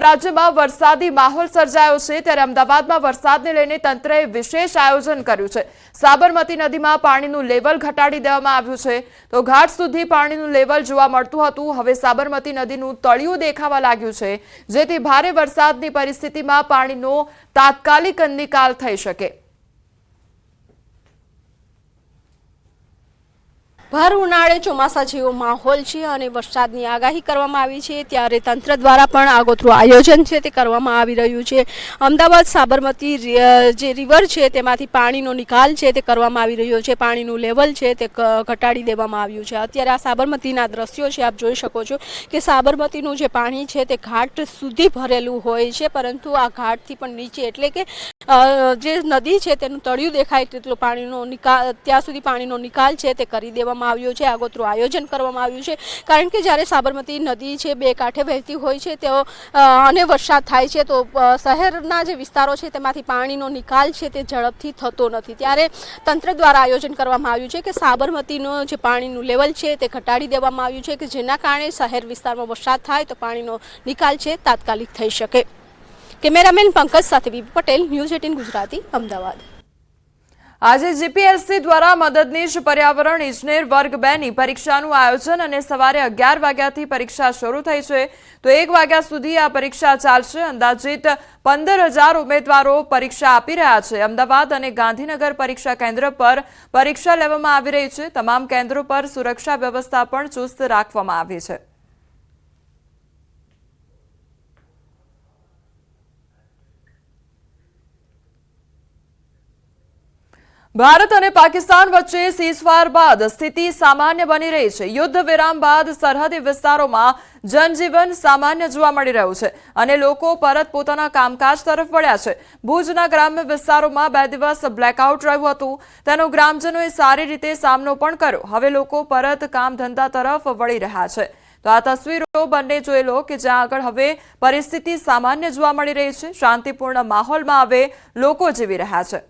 રાજ્યમાં વરસાદી માહોલ સર્જાયો છે ત્યારે અમદાવાદમાં વરસાદને લઈને તંત્રએ વિશેષ આયોજન કર્યું છે। સાબરમતી નદીમાં પાણીનું લેવલ ઘટાડી દેવામાં આવ્યું છે તો ઘાટ સુધી પાણીનું લેવલ જોવા મળતું હતું, હવે સાબરમતી નદીનું તળિયું દેખાવા લાગ્યું છે, જેથી ભારે વરસાદની પરિસ્થિતિમાં પાણીનો તાત્કાલિક નિકાલ થઈ શકે। भर उनाळे ચોમાસા જેવો માહોલ છે અને વરસાદની આગાહી કરવામાં આવી છે ત્યારે તંત્ર દ્વારા પણ આગોતરું આયોજન છે તે કરવામાં આવી રહ્યું છે। અમદાવાદ સાબરમતી જે રિવર છે તેમાંથી પાણીનો નિકાલ છે તે કરવામાં આવી રહ્યો છે, પાણીનું લેવલ છે તે ઘટાડી દેવામાં આવ્યું છે। અત્યારે આ સાબરમતીના દ્રશ્યો છે, આપ જોઈ શકો છો કે સાબરમતીનું જે પાણી છે તે ઘાટ સુધી ભરેલું હોય છે, પરંતુ આ ઘાટથી પણ નીચે એટલે કે જે નદી છે તેનું તળિયું દેખાય તેટલો પાણીનો નિકાલ ત્યાં સુધી પાણીનો નિકાલ છે તે કરી દેવામાં આવ્યો છે। આગોતરું આયોજન કરવામાં આવ્યું છે કારણ કે જ્યારે સાબરમતી નદી છે બે કાંઠે વહેતી હોય છે તેઓ અને વરસાદ થાય છે તો શહેરના જે વિસ્તારો છે તેમાંથી પાણીનો નિકાલ છે તે ઝડપથી થતો નથી, ત્યારે તંત્ર દ્વારા આયોજન કરવામાં આવ્યું છે કે સાબરમતીનું જે પાણીનું લેવલ છે તે ઘટાડી દેવામાં આવ્યું છે કે જેના કારણે શહેર વિસ્તારમાં વરસાદ થાય તો પાણીનો નિકાલ છે તાત્કાલિક થઈ શકે। કેમેરામેન પંકજ સાથે બીબી પટેલ, ન્યૂઝ 18 ગુજરાતી, અમદાવાદ। આજે જીપીએસસી દ્વારા મદદનીશ પર્યાવરણ ઇજનેર વર્ગ 2 ની પરીક્ષાનું આયોજન અને સવારે 11 વાગ્યાથી પરીક્ષા શરૂ થઈ છે તો 1 વાગ્યા સુધી આ પરીક્ષા ચાલશે। અંદાજિત 15,000 ઉમેદવારો પરીક્ષા આપી રહ્યા છે। અમદાવાદ અને ગાંધીનગર પરીક્ષા કેન્દ્ર પર પરીક્ષા લેવામાં આવી રહી છે। તમામ કેન્દ્રો પર સુરક્ષા વ્યવસ્થા પણ ચુસ્ત રાખવામાં આવી છે। भारत और पाकिस्तान वच्चे सीजफायर बाद स्थिति सामान्य बनी रही है। युद्ध विराम बाद सरहदी विस्तारों में जनजीवन सामान्य जोवा मळी रह्युं छे अने लोको परत पोताना कामकाज तरफ वळ्या छे। भुजना ग्राम्य विस्तारों में 2 दिवस ब्लेकआउट रह्युं हतुं, तेनो ग्रामजनोए सारी रीते सामनो पण कर्यो। हवे लोको परत काम धंधा तरफ वळी रह्या छे। तो आ तस्वीरों बंने जोई लो कि ज्यां आगळ हवे परिस्थिति सामान्य जोवा मळी रही छे। शांतिपूर्ण माहोलमां हवे लोको जीवी रह्या छे।